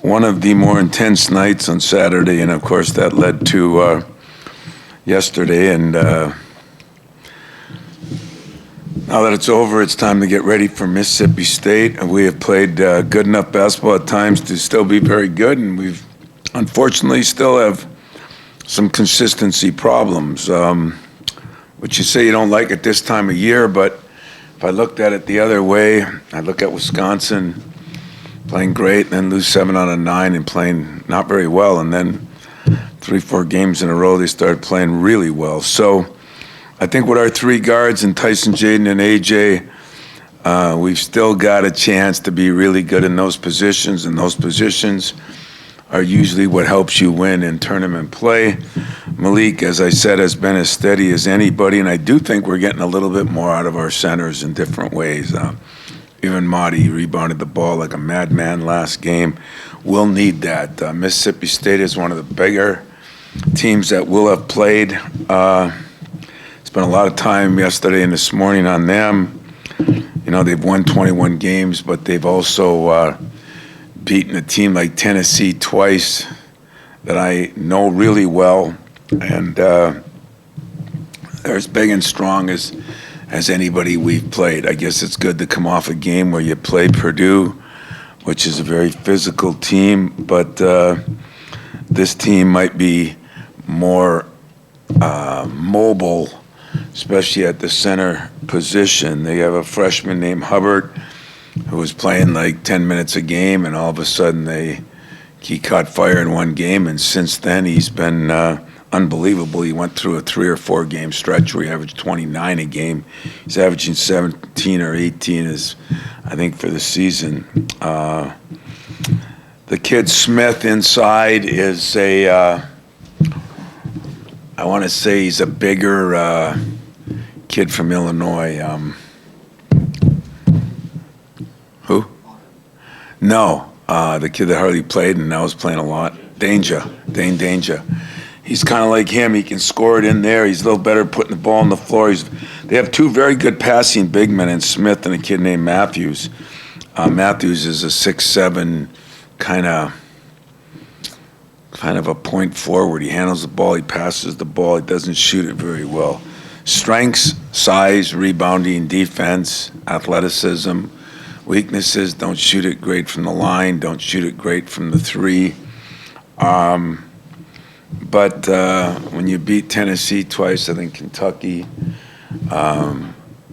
one of the more intense nights on Saturday, and of course that led to yesterday. And now that it's over, it's time to get ready for Mississippi State. We have played good enough basketball at times to still be very good, and we've unfortunately still have some consistency problems, which you say you don't like at this time of year. But if I looked at it the other way, I look at Wisconsin playing great, and then lose 7 out of 9 and playing not very well, and then 3-4 games in a row they started playing really well. So I think with our 3 guards and Tyson, Jaden, and AJ, we've still got a chance to be really good in those positions, and those positions are usually what helps you win in tournament play. Malik, as I said, has been as steady as anybody, and I do think we're getting a little bit more out of our centers in different ways. Even Marty rebounded the ball like a madman last game. We'll need that. Mississippi State is one of the bigger teams that will have played. Spent a lot of time yesterday and this morning on them. You know, they've won 21 games, but they've also beaten a team like Tennessee twice that I know really well. And they're as big and strong as anybody we've played. I guess it's good to come off a game where you play Purdue, which is a very physical team, but this team might be more mobile, especially at the center position. They have a freshman named Hubbard who was playing like 10 minutes a game, and all of a sudden he caught fire in one game, and since then he's been unbelievable. He went through a 3 or 4 game stretch where he averaged 29 a game. He's averaging 17 or 18 I think for the season. The kid Smith inside is I want to say he's a bigger kid from Illinois. Who? No, the kid that hardly played and now is playing a lot. Dane Danger. He's kind of like him. He can score it in there. He's a little better putting the ball on the floor. They have 2 very good passing big men in Smith and a kid named Matthews. Matthews is a 6'7", kind of a point forward. He handles the ball. He passes the ball. He doesn't shoot it very well. Strengths, size, rebounding, defense, athleticism. Weaknesses, don't shoot it great from the line. Don't shoot it great from the 3. But when you beat Tennessee twice, I think Kentucky,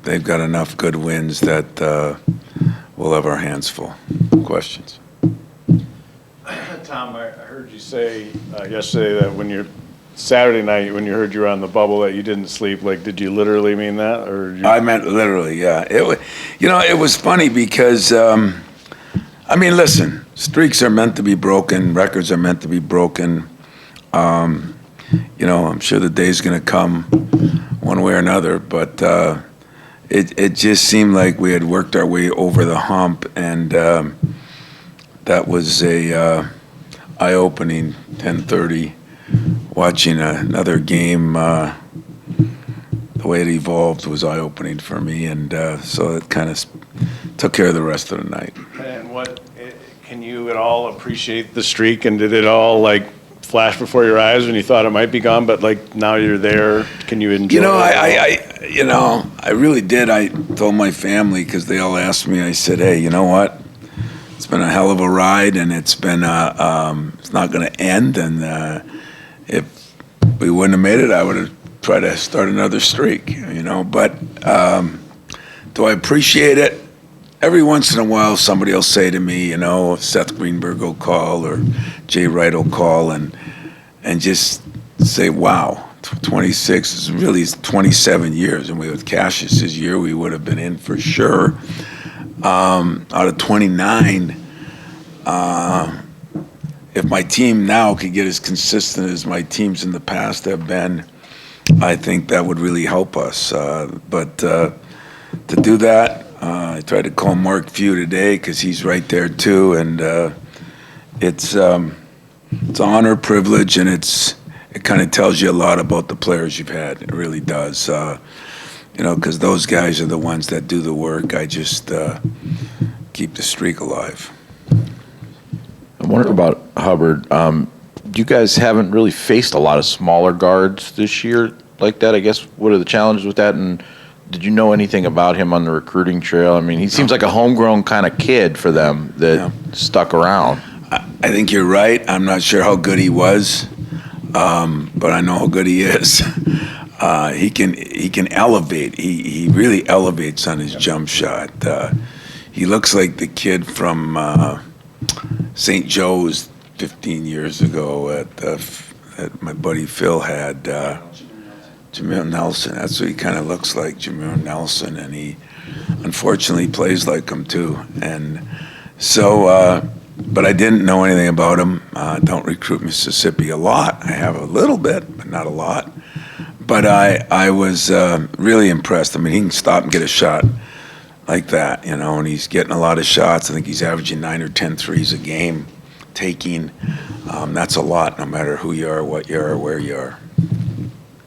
they've got enough good wins that we'll have our hands full. Questions? Tom, I heard you say yesterday that Saturday night, when you heard you were on the bubble, that you didn't sleep. Like, did you literally mean that? I meant literally, yeah. It was funny because, listen, streaks are meant to be broken. Records are meant to be broken. I'm sure the day's going to come one way or another, but it just seemed like we had worked our way over the hump, and that was a eye-opening 10:30. Watching another game, the way it evolved was eye-opening for me, and so it kind of took care of the rest of the night. And can you at all appreciate the streak, and did it all flash before your eyes when you thought it might be gone, but now you're there? Can you enjoy it? I really did. I told my family, because they all asked me, I said, hey, you know what? It's been a hell of a ride, and it's been it's not going to end, and if we wouldn't have made it, I would have tried to start another streak, but do I appreciate it? Every once in a while, somebody will say to me, Seth Greenberg will call or Jay Wright will call and just say, wow, 26 is really 27 years. And with Cassius's year, we would have been in for sure. Out of 29, if my team now could get as consistent as my teams in the past have been, I think that would really help us. But to do that, I tried to call Mark Few today because he's right there too, and it's an honor, privilege, and it kind of tells you a lot about the players you've had. It really does, because those guys are the ones that do the work. I just keep the streak alive. I'm wondering about Hubbard. You guys haven't really faced a lot of smaller guards this year like that. I guess, what are the challenges with that? And did you know anything about him on the recruiting trail? I mean, he seems like a homegrown kind of kid for them that stuck around. I think you're right. I'm not sure how good he was, but I know how good he is. He can elevate. He really elevates on his jump shot. He looks like the kid from St. Joe's 15 years ago at my buddy Phil had. Jameer Nelson. That's what he kind of looks like, Jameer Nelson, and he unfortunately plays like him too. And so, but I didn't know anything about him. Don't recruit Mississippi a lot. I have a little bit, but not a lot. But I was really impressed. I mean, he can stop and get a shot like that, and he's getting a lot of shots. I think he's averaging 9 or 10 threes a game, taking. That's a lot, no matter who you are, what you are, or where you are.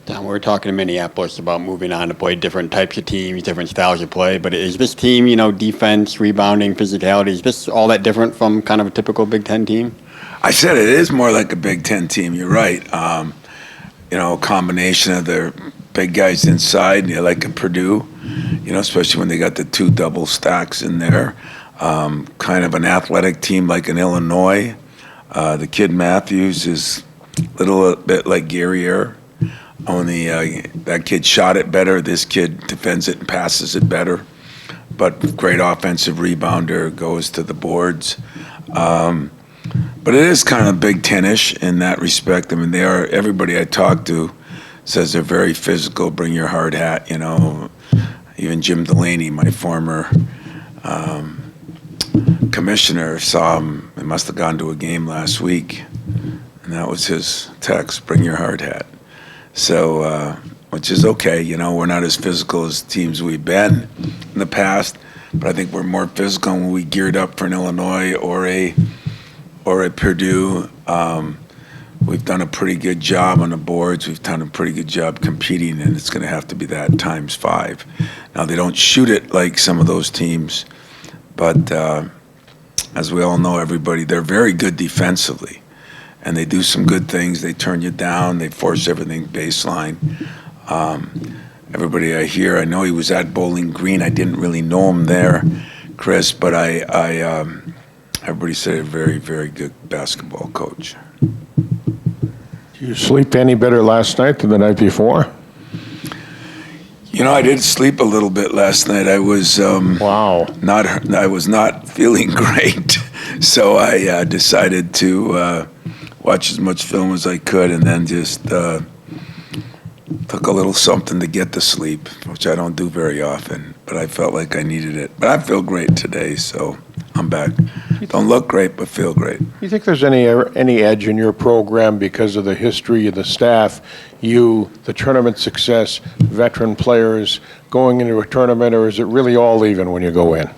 Tom, we were talking to Minneapolis about moving on to play different types of teams, different styles of play. But is this team, defense, rebounding, physicality, is this all that different from kind of a typical Big Ten team? I said it is more like a Big Ten team. You're right. A combination of their big guys inside, like a Purdue, especially when they got the 2 double stacks in there. Kind of an athletic team like an Illinois. The kid Matthews is a little bit like Guerrier. Only that kid shot it better. This kid defends it and passes it better. But great offensive rebounder, goes to the boards. But it is kind of Big Ten-ish in that respect. I mean, everybody I talk to says they're very physical, bring your hard hat, Even Jim Delaney, my former commissioner, saw him. They must have gone to a game last week. And that was his text, bring your hard hat. So, which is okay, we're not as physical as teams we've been in the past, but I think we're more physical when we geared up for an Illinois or a Purdue. We've done a pretty good job on the boards. We've done a pretty good job competing, and it's going to have to be that times 5. Now, they don't shoot it like some of those teams, but as we all know, they're very good defensively. And they do some good things. They turn you down. They force everything baseline. Everybody I know he was at Bowling Green. I didn't really know him there, Chris, but everybody said a very, very good basketball coach. Did you sleep any better last night than the night before? I did sleep a little bit last night. I was I was not feeling great, so I decided to watch as much film as I could, and then just took a little something to get to sleep, which I don't do very often, but I felt like I needed it. But I feel great today, so I'm back. Don't look great, but feel great. You think there's any edge in your program because of the history of the staff, the tournament success, veteran players going into a tournament, or is it really all even when you go in?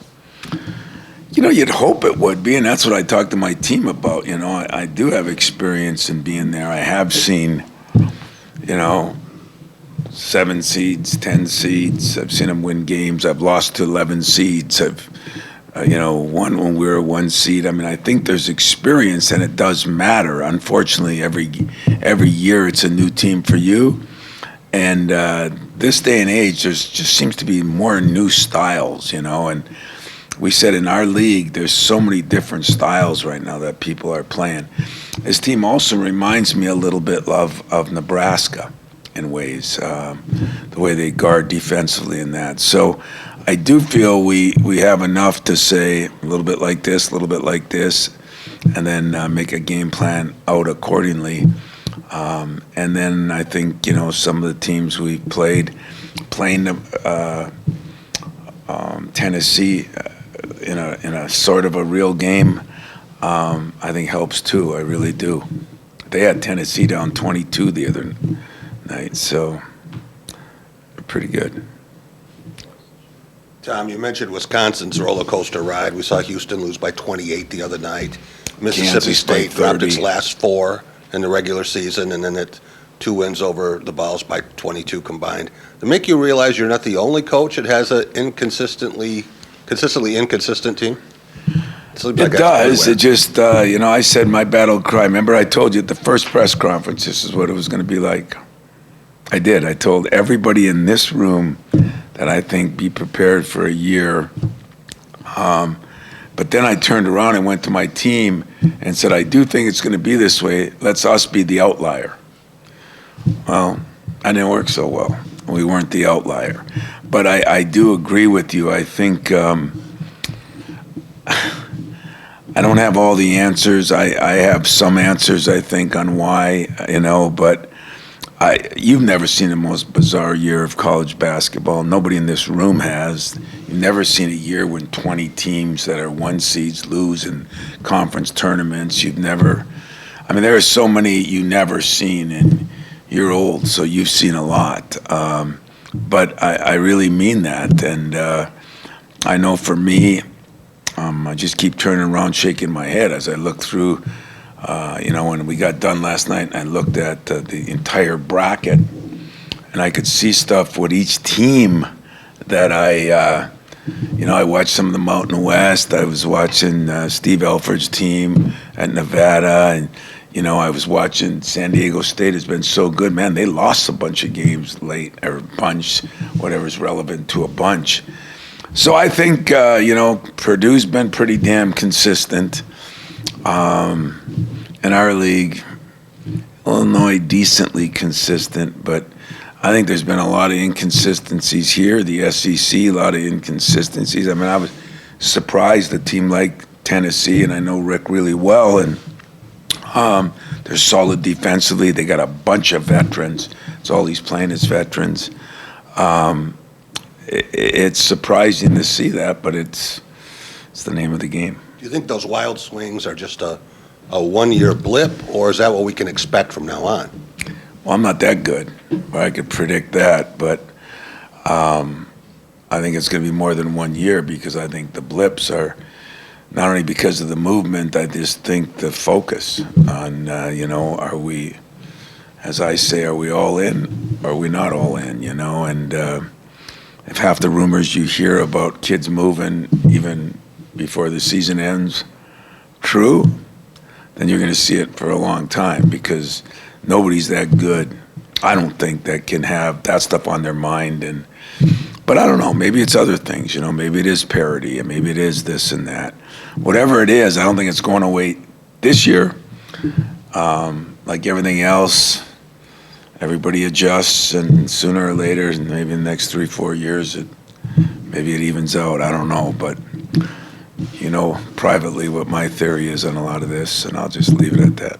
You'd hope it would be, and that's what I talked to my team about. I do have experience in being there. I have seen, 7 seeds, 10 seeds. I've seen them win games. I've lost to 11 seeds. I've, won when we were 1 seed. I mean, I think there's experience, and it does matter. Unfortunately, every year it's a new team for you. And this day and age, there just seems to be more new styles, and we said in our league, there's so many different styles right now that people are playing. This team also reminds me a little bit of Nebraska in ways, the way they guard defensively and that. So I do feel we have enough to say a little bit like this, a little bit like this, and then make a game plan out accordingly. And then I think, some of the teams we've playing Tennessee in a sort of a real game, I think helps too. I really do. They had Tennessee down 22 the other night, so pretty good. Tom, you mentioned Wisconsin's roller coaster ride. We saw Houston lose by 28 the other night. Mississippi State dropped its last 4 in the regular season, and then it 2 wins over the Vols by 22 combined. To make you realize you're not the only coach that has a consistently inconsistent team? Seems like It that's does. everywhere. It just, I said my battle cry. Remember, I told you at the first press conference, this is what it was going to be like. I did. I told everybody in this room that I think be prepared for a year. But then I turned around and went to my team and said, I do think it's going to be this way. Let's us be the outlier. Well, I didn't work so well. We weren't the outlier. But I do agree with you. I think I don't have all the answers. I have some answers, I think, on why, but you've never seen the most bizarre year of college basketball. Nobody in this room has. You've never seen a year when 20 teams that are one seeds lose in conference tournaments. There are so many you've never seen, and you're old, so you've seen a lot. But I really mean that, and I know for me, I just keep turning around, shaking my head as I look through. When we got done last night, I looked at the entire bracket, and I could see stuff with each team that I watched some of the Mountain West. I was watching Steve Alford's team at Nevada, and I was watching San Diego State has been so good. Man, they lost a bunch of games late, or a bunch, whatever's relevant to a bunch. So I think, Purdue's been pretty damn consistent. In our league, Illinois decently consistent, but I think there's been a lot of inconsistencies here. The SEC, a lot of inconsistencies. I was surprised a team like Tennessee, and I know Rick really well, and they're solid defensively. They got a bunch of veterans. It's all he's playing is veterans. It's surprising to see that, but it's the name of the game. Do you think those wild swings are just a one-year blip, or is that what we can expect from now on? Well, I'm not that good where I could predict that, but I think it's going to be more than 1 year, because I think the blips are not only because of the movement. I just think the focus on, are we, as I say, are we all in, or are we not all in, and if half the rumors you hear about kids moving even before the season ends true, then you're going to see it for a long time, because nobody's that good, I don't think, that can have that stuff on their mind. But I don't know, maybe it's other things, maybe it is parity, and maybe it is this and that. Whatever it is, I don't think it's going away this year. Like everything else, everybody adjusts, and sooner or later, maybe in the next 3-4 years, maybe it evens out. I don't know, but privately what my theory is on a lot of this, and I'll just leave it at that.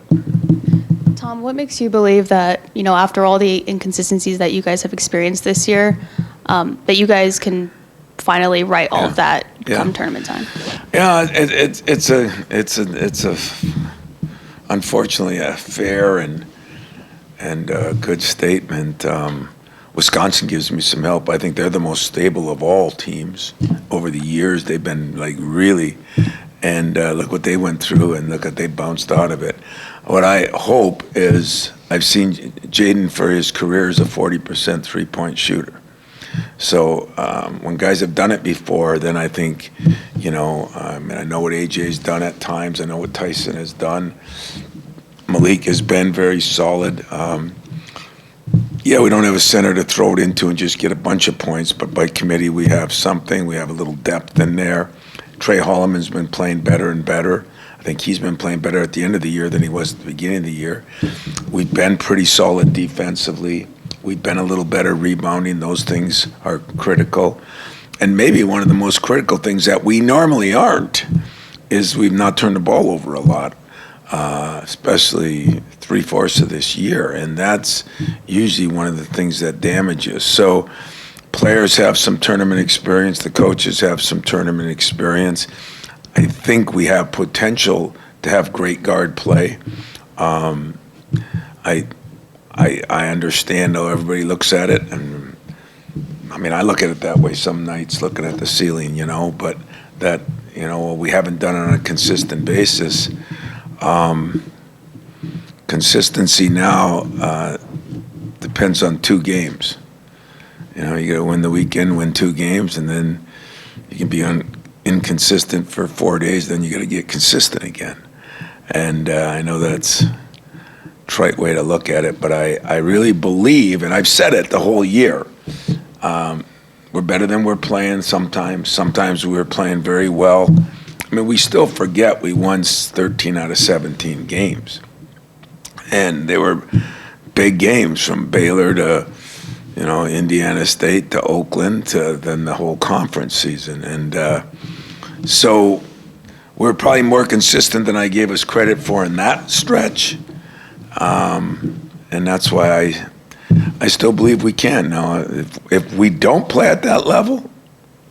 Tom, what makes you believe that, after all the inconsistencies that you guys have experienced this year, that you guys can finally right all of that come tournament time? Yeah, it's unfortunately a fair and good statement. Wisconsin gives me some help. I think they're the most stable of all teams over the years. They've been really, and look what they went through, and look what they bounced out of it. What I hope is, I've seen Jaden for his career as a 40% three-point shooter. So when guys have done it before, then I think, I know what AJ's done at times. I know what Tyson has done. Malik has been very solid. We don't have a center to throw it into and just get a bunch of points, but by committee we have something. We have a little depth in there. Trey Holloman's been playing better and better. I think he's been playing better at the end of the year than he was at the beginning of the year. We've been pretty solid defensively. We've been a little better rebounding. Those things are critical. And maybe one of the most critical things that we normally aren't is we've not turned the ball over a lot, especially 3/4 of this year. And that's usually one of the things that damages. So players have some tournament experience. The coaches have some tournament experience. I think we have potential to have great guard play. I understand how everybody looks at it, and I look at it that way some nights, looking at the ceiling, but that, we haven't done it on a consistent basis. Consistency now depends on 2 games. You got to win the weekend, win 2 games, and then you can be inconsistent for 4 days, then you got to get consistent again. And I know that's a trite way to look at it, but I really believe, and I've said it the whole year, we're better than we're playing sometimes. Sometimes we're playing very well. I mean, we still forget we won 13 out of 17 games. And they were big games, from Baylor to, Indiana State to Oakland to then the whole conference season. And so we're probably more consistent than I gave us credit for in that stretch. And that's why I still believe we can. Now, if we don't play at that level,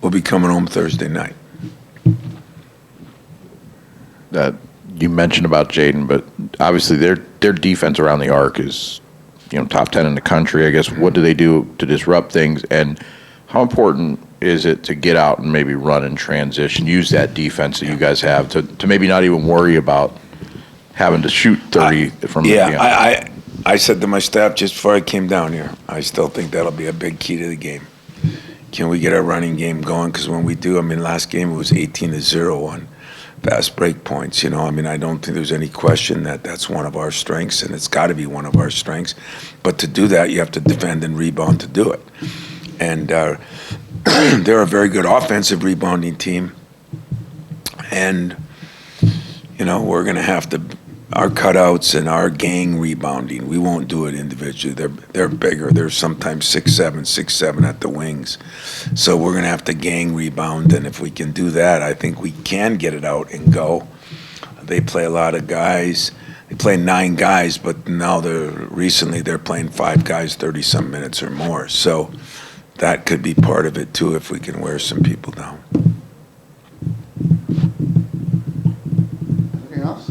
we'll be coming home Thursday night. That you mentioned about Jaden, but obviously their defense around the arc is, top 10 in the country. I guess, what do they do to disrupt things, and how important is it to get out and maybe run in transition, use that defense that you guys have to maybe not even worry about having to shoot 30 from the end? I said to my staff just before I came down here, I still think that'll be a big key to the game. Can we get our running game going? Because when we do, last game it was 18-0 on fast break points. I don't think there's any question that that's one of our strengths, and it's got to be one of our strengths. But to do that, you have to defend and rebound to do it. And they're a very good offensive rebounding team. And, we're going to have to, our cutouts and our gang rebounding, we won't do it individually. They're bigger. They're sometimes 6'7" at the wings. So we're going to have to gang rebound, and if we can do that, I think we can get it out and go. They play a lot of guys. They play 9 guys, but now recently they're playing 5 guys 30-some minutes or more. So that could be part of it too, if we can wear some people down. Anything else?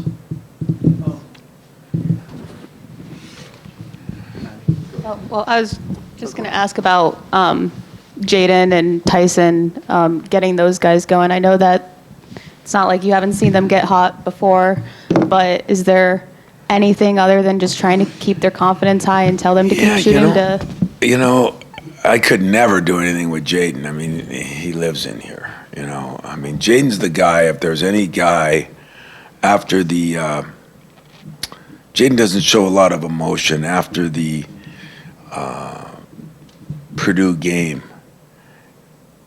Well, I was just going to ask about Jaden and Tyson, getting those guys going. I know that it's not like you haven't seen them get hot before, but is there anything other than just trying to keep their confidence high and tell them to keep shooting? I could never do anything with Jaden. He lives in here, Jaden's the guy, if there's any guy after the Jaden doesn't show a lot of emotion after the Purdue game.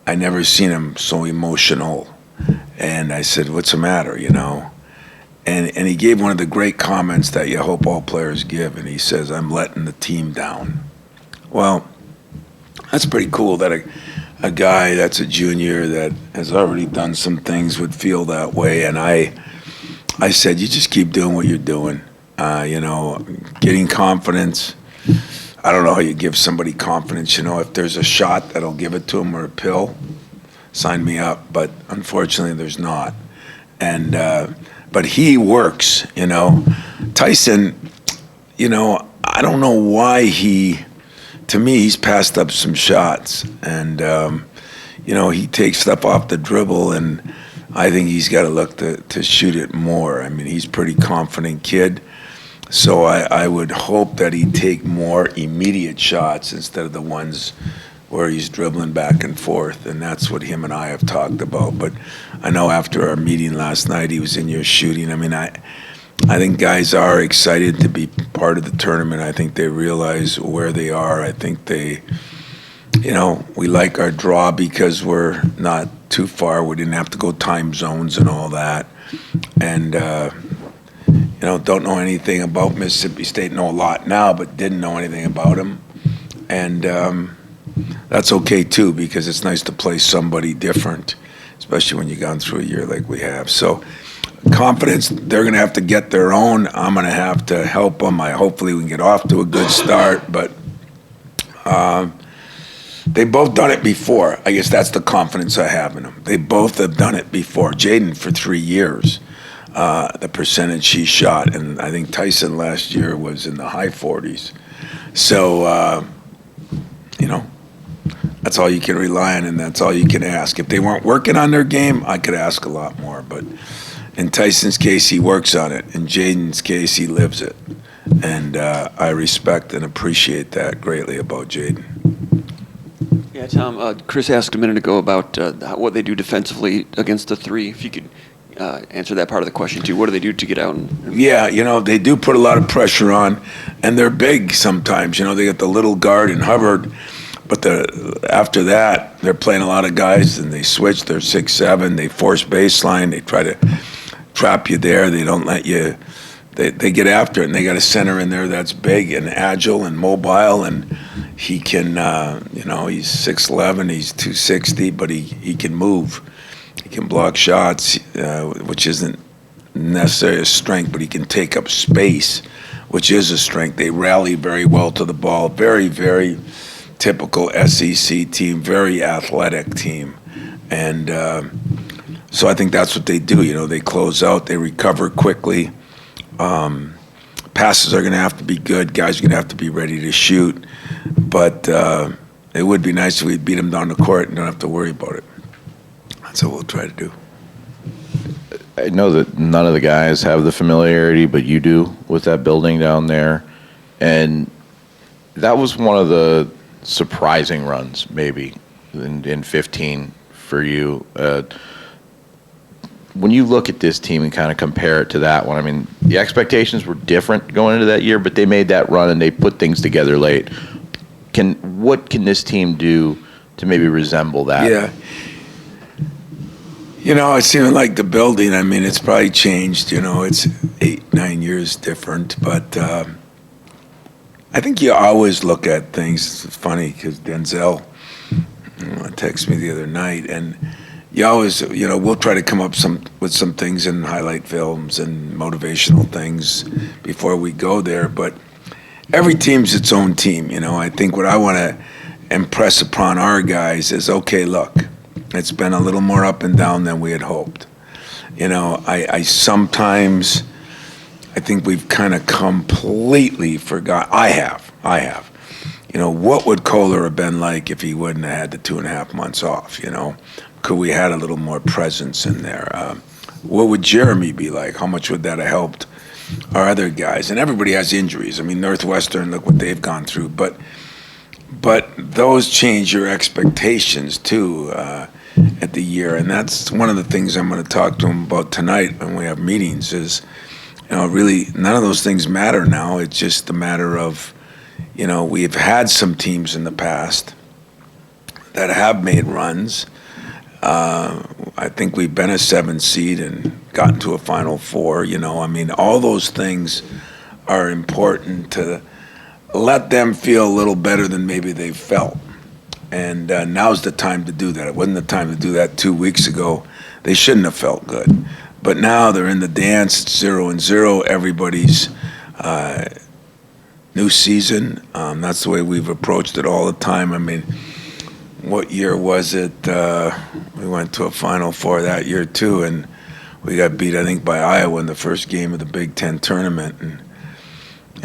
I never seen him so emotional, and I said, "What's the matter?" And he gave one of the great comments that you hope all players give, and he says, "I'm letting the team down." Well, that's pretty cool that a guy that's a junior that has already done some things would feel that way. And I said, "You just keep doing what you're doing. Getting confidence." I don't know how you give somebody confidence. If there's a shot that'll give it to him, or a pill, sign me up. But unfortunately, there's not. And but he works. Tyson. I don't know why to me, he's passed up some shots, and he takes stuff off the dribble, and I think he's got to look to shoot it more. He's a pretty confident kid. So I would hope that he'd take more immediate shots instead of the ones where he's dribbling back and forth, and that's what him and I have talked about. But I know after our meeting last night, he was in here shooting. I think guys are excited to be part of the tournament. I think they realize where they are. I think they, we like our draw because we're not too far. We didn't have to go time zones and all that. And don't know anything about Mississippi State. Know a lot now, but didn't know anything about them. And that's okay, too, because it's nice to play somebody different, especially when you've gone through a year like we have. So confidence, they're going to have to get their own. I'm going to have to help them. Hopefully we can get off to a good start. But they both done it before. I guess that's the confidence I have in them. They both have done it before. Jaden for 3 years. The percentage he shot, and I think Tyson last year was in the high 40s. So, that's all you can rely on, and that's all you can ask. If they weren't working on their game, I could ask a lot more. But in Tyson's case, he works on it. In Jaden's case, he lives it. And I respect and appreciate that greatly about Jaden. Yeah, Yeah, Tom, Chris asked a minute ago about what they do defensively against the three. If you could answer that part of the question, too. What do they do to get out? Yeah, they do put a lot of pressure on, and they're big sometimes. They got the little guard in Hubbard, but after that, they're playing a lot of guys, and they switch. They're 6'7". They force baseline. They try to trap you there. They don't let you. They get after it, and they got a center in there that's big and agile and mobile, and he can, he's 6'11", he's 260, but he can move. He can block shots, which isn't necessarily a strength, but he can take up space, which is a strength. They rally very well to the ball. Very, very typical SEC team, very athletic team. And so I think that's what they do. They close out, they recover quickly. Passes are going to have to be good. Guys are going to have to be ready to shoot. But it would be nice if we beat them down the court and don't have to worry about it. That's what we'll try to do. I know that none of the guys have the familiarity, but you do with that building down there. And that was one of the surprising runs, maybe, in 15 for you. When you look at this team and kind of compare it to that one, I mean, the expectations were different going into that year, but they made that run and they put things together late. What can this team do to maybe resemble that? Yeah. It's even like the building. I mean, it's probably changed. It's 8-9 years different. But I think you always look at things. It's funny because Denzel texted me the other night, and you always, we'll try to come up with some things and highlight films and motivational things before we go there. But every team's its own team. I think what I want to impress upon our guys is, okay, look, it's been a little more up and down than we had hoped. I sometimes, I think we've kind of completely forgot. I have. What would Kohler have been like if he wouldn't have had the 2.5 months off, Could we had a little more presence in there? What would Jeremy be like? How much would that have helped our other guys? And everybody has injuries. I mean, Northwestern, look what they've gone through. But those change your expectations, too, at the year. And that's one of the things I'm going to talk to them about tonight when we have meetings is, really none of those things matter now. It's just a matter of, we've had some teams in the past that have made runs. I think we've been a 7 seed and gotten to a Final Four. All those things are important to let them feel a little better than maybe they've felt. And now's the time to do that. It wasn't the time to do that 2 weeks ago. They shouldn't have felt good. But now they're in the dance. It's 0-0. Everybody's new season. That's the way we've approached it all the time. I mean, what year was it? We went to a Final Four that year, too, and we got beat, I think, by Iowa in the first game of the Big Ten tournament. And,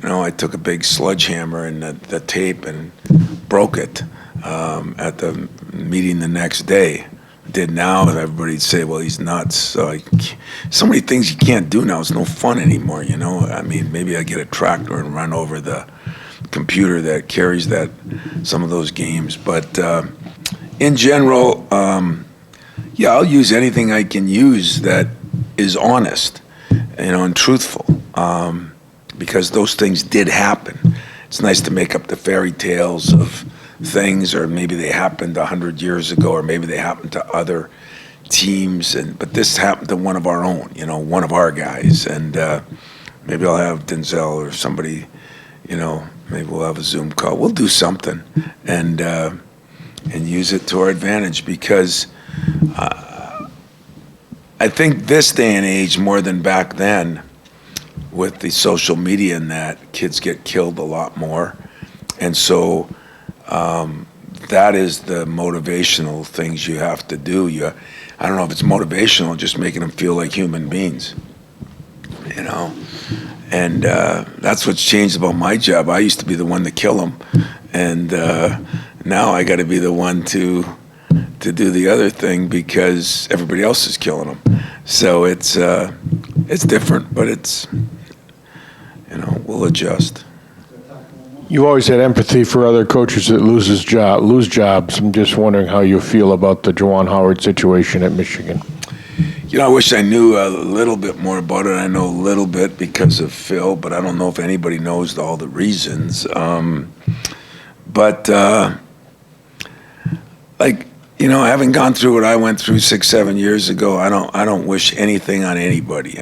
I took a big sledgehammer in the tape and broke it at the meeting the next day. Did now, everybody'd say, well, he's nuts. So many things you can't do now. It's no fun anymore, I mean, maybe I get a tractor and run over the computer that carries some of those games. But in general, I'll use anything I can use that is honest, and truthful, because those things did happen. It's nice to make up the fairy tales of things, or maybe they happened 100 years ago, or maybe they happened to other teams, but this happened to one of our own, one of our guys, and maybe I'll have Denzel or somebody, maybe we'll have a Zoom call. We'll do something and use it to our advantage, because I think this day and age, more than back then, with the social media and that, kids get killed a lot more. And so that is the motivational things you have to do. I don't know if it's motivational, just making them feel like human beings, And that's what's changed about my job. I used to be the one to kill them, and now I got to be the one to do the other thing because everybody else is killing them. So it's different, but it's we'll adjust. You always had empathy for other coaches that lose jobs. I'm just wondering how you feel about the Juwan Howard situation at Michigan. You know, I wish I knew a little bit more about it. I know a little bit because of Phil, but I don't know if anybody knows all the reasons. Having gone through what I went through 6-7 years ago, I don't wish anything on anybody.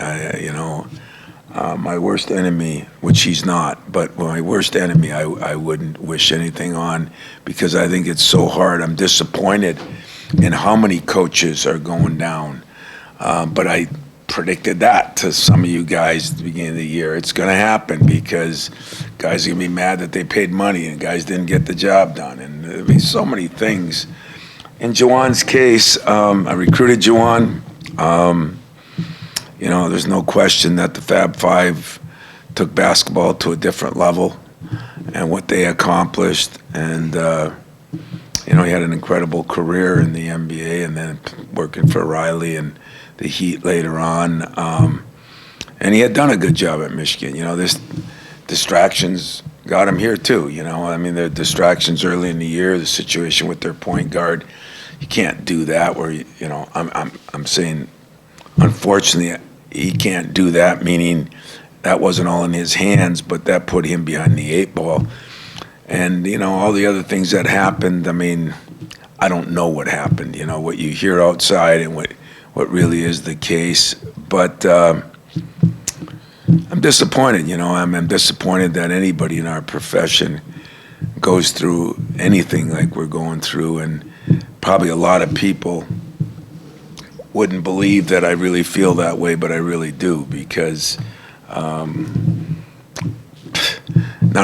My worst enemy, which he's not, but my worst enemy, I wouldn't wish anything on, because I think it's so hard. I'm disappointed in how many coaches are going down. But I predicted that to some of you guys at the beginning of the year. It's going to happen because guys are going to be mad that they paid money and guys didn't get the job done. And I mean, so many things. In Juwan's case, I recruited Juwan. There's no question that the Fab Five took basketball to a different level and what they accomplished. And, he had an incredible career in the NBA and then working for Riley and the Heat later on. And he had done a good job at Michigan. This distractions got him here too. The distractions early in the year, the situation with their point guard, you can't do that where, I'm saying, unfortunately, he can't do that, meaning that wasn't all in his hands, but that put him behind the 8 ball. And, all the other things that happened, I don't know what happened, what you hear outside and what really is the case. But I'm disappointed, I'm disappointed that anybody in our profession goes through anything like we're going through. And probably a lot of people wouldn't believe that I really feel that way, but I really do, because not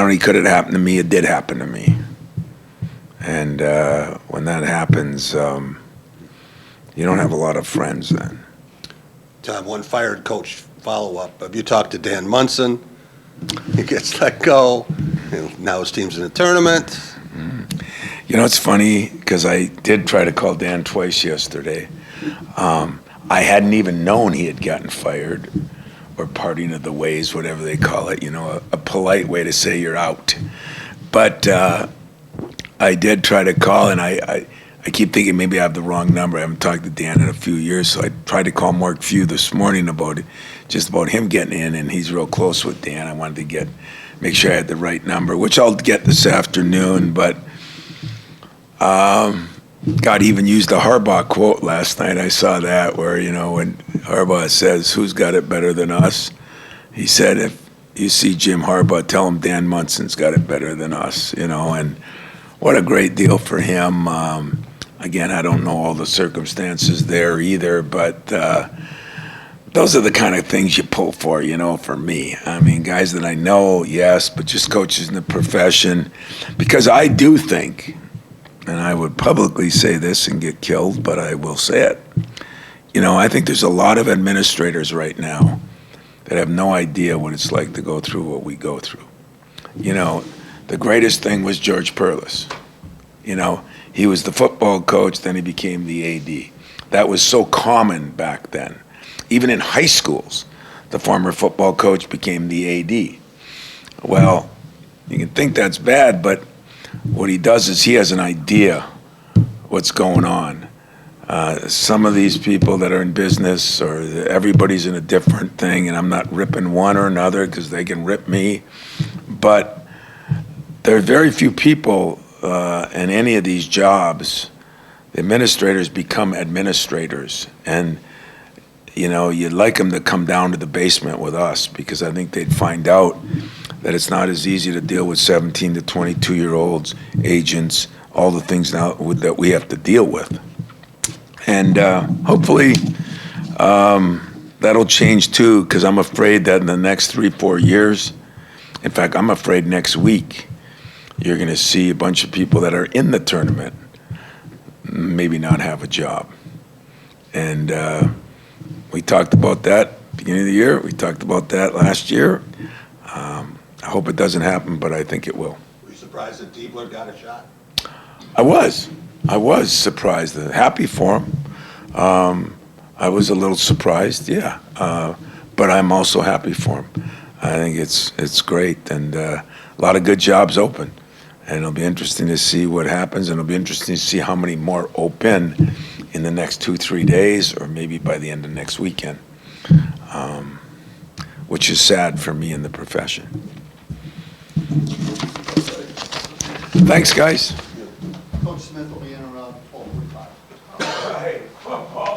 only could it happen to me, it did happen to me. And when that happens, you don't have a lot of friends then. Tom, one fired coach follow-up. Have you talked to Dan Munson? He gets let go. Now his team's in the tournament. It's funny because I did try to call Dan twice yesterday. I hadn't even known he had gotten fired, or parting of the ways, whatever they call it, a polite way to say you're out. But I did try to call, and I keep thinking maybe I have the wrong number. I haven't talked to Dan in a few years, so I tried to call Mark Few this morning about him getting in, and he's real close with Dan. I wanted to make sure I had the right number, which I'll get this afternoon. But God even used a Harbaugh quote last night. I saw that where, when Harbaugh says, "Who's got it better than us?" He said, "If you see Jim Harbaugh, tell him Dan Munson's got it better than us," and what a great deal for him. Again, I don't know all the circumstances there either, but those are the kind of things you pull for, for me. Guys that I know, yes, but just coaches in the profession, because I do think, and I would publicly say this and get killed, but I will say it. I think there's a lot of administrators right now that have no idea what it's like to go through what we go through. The greatest thing was George Perlis. He was the football coach, then he became the AD. That was so common back then. Even in high schools, the former football coach became the AD. Well, you can think that's bad, but what he does is he has an idea what's going on. Some of these people that are in business, or everybody's in a different thing, and I'm not ripping one or another because they can rip me, but there are very few people in any of these jobs. The administrators become administrators, and you'd like them to come down to the basement with us, because I think they'd find out that it's not as easy to deal with 17 to 22-year-olds, agents, all the things now that we have to deal with. And hopefully that'll change too, because I'm afraid that in the next 3-4 years, in fact, I'm afraid next week, you're going to see a bunch of people that are in the tournament maybe not have a job. And we talked about that beginning of the year. We talked about that last year. I hope it doesn't happen, but I think it will. Were you surprised that Diebler got a shot? I was surprised. Happy for him. I was a little surprised, yeah. But I'm also happy for him. I think it's great, and a lot of good jobs open. And it'll be interesting to see what happens, and it'll be interesting to see how many more open in the next 2-3 days, or maybe by the end of next weekend, which is sad for me in the profession. Thanks, guys. Coach Smith will be in around 12:45. Hey, football.